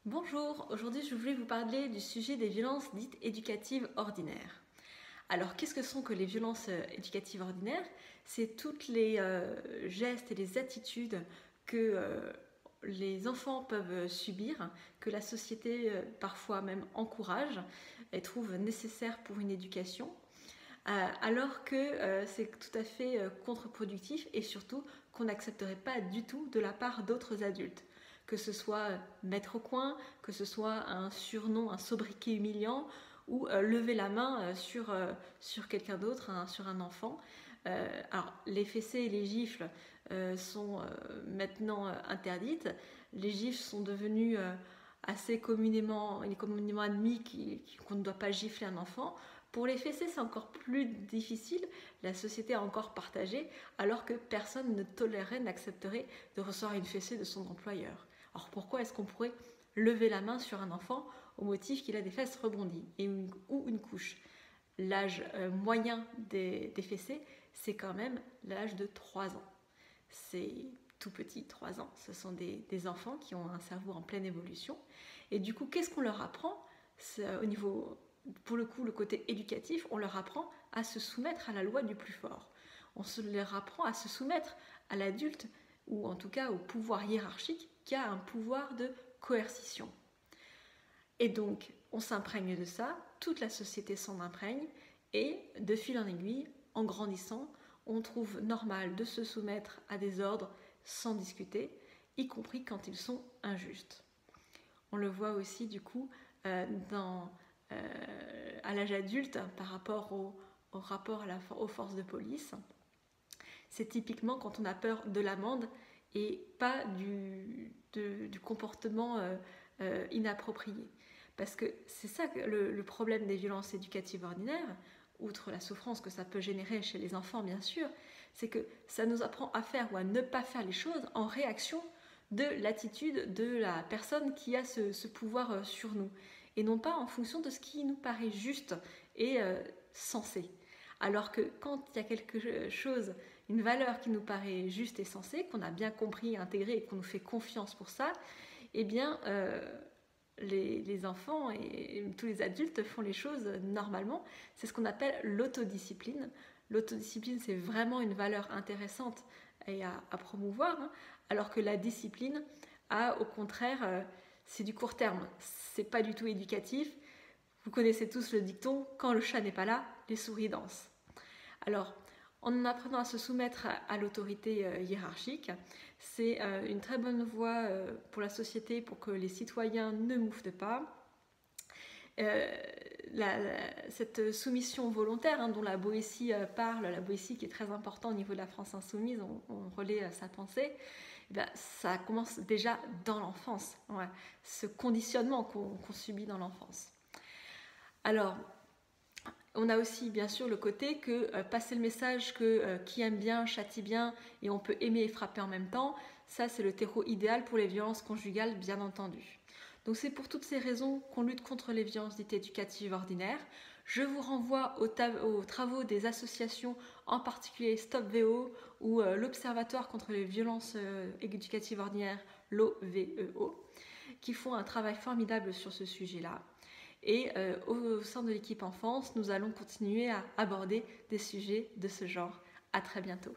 Bonjour, aujourd'hui je voulais vous parler du sujet des violences dites éducatives ordinaires. Alors qu'est-ce que sont que les violences éducatives ordinaires? C'est toutes les gestes et les attitudes que les enfants peuvent subir, que la société parfois même encourage et trouve nécessaires pour une éducation, alors que c'est tout à fait contre-productif et surtout qu'on n'accepterait pas du tout de la part d'autres adultes. Que ce soit mettre au coin, que ce soit un surnom, un sobriquet humiliant ou lever la main sur quelqu'un d'autre, sur un enfant. Alors, les fessées et les gifles sont maintenant interdites. Les gifles sont devenues assez communément admis qu'on ne doit pas gifler un enfant. Pour les fessées, c'est encore plus difficile. La société a encore partagé, alors que personne ne tolérerait, n'accepterait de recevoir une fessée de son employeur. Alors pourquoi est-ce qu'on pourrait lever la main sur un enfant au motif qu'il a des fesses rebondies ou une couche? L'âge moyen des fessées, c'est quand même l'âge de 3 ans. C'est tout petit, 3 ans. Ce sont des enfants qui ont un cerveau en pleine évolution. Et du coup, qu'est-ce qu'on leur apprend? Au niveau, pour le coup, le côté éducatif, on leur apprend à se soumettre à la loi du plus fort. Leur apprend à se soumettre à l'adulte, ou en tout cas au pouvoir hiérarchique, qui a un pouvoir de coercition. Et donc, on s'imprègne de ça, toute la société s'en imprègne, et de fil en aiguille, en grandissant, on trouve normal de se soumettre à des ordres sans discuter, y compris quand ils sont injustes. On le voit aussi du coup à l'âge adulte par rapport au rapport aux forces de police. C'est typiquement quand on a peur de l'amende et pas du comportement inapproprié. Parce que c'est ça le problème des violences éducatives ordinaires, outre la souffrance que ça peut générer chez les enfants bien sûr, c'est que ça nous apprend à faire ou à ne pas faire les choses en réaction de l'attitude de la personne qui a ce pouvoir sur nous, et non pas en fonction de ce qui nous paraît juste et sensé. Alors que quand il y a quelque chose, une valeur qui nous paraît juste et sensée, qu'on a bien compris, intégré et qu'on nous fait confiance pour ça, eh bien les enfants et tous les adultes font les choses normalement. C'est ce qu'on appelle l'autodiscipline. L'autodiscipline, c'est vraiment une valeur intéressante et à promouvoir, hein, alors que la discipline au contraire, c'est du court terme. C'est pas du tout éducatif. Vous connaissez tous le dicton, quand le chat n'est pas là, les souris dansent. Alors, en apprenant à se soumettre à l'autorité hiérarchique, c'est une très bonne voie pour la société, pour que les citoyens ne mouftent pas. Cette soumission volontaire dont la Boétie parle, la Boétie qui est très importante au niveau de la France insoumise, on relaie sa pensée, ça commence déjà dans l'enfance, ouais, ce conditionnement qu'on subit dans l'enfance. Alors, on a aussi bien sûr le côté que passer le message que qui aime bien châtie bien et on peut aimer et frapper en même temps, ça c'est le terreau idéal pour les violences conjugales bien entendu. Donc c'est pour toutes ces raisons qu'on lutte contre les violences dites éducatives ordinaires. Je vous renvoie aux travaux des associations, en particulier Stop VO ou l'Observatoire contre les violences éducatives ordinaires, l'OVEO, qui font un travail formidable sur ce sujet-là. Et au sein de l'équipe enfance, nous allons continuer à aborder des sujets de ce genre. À très bientôt.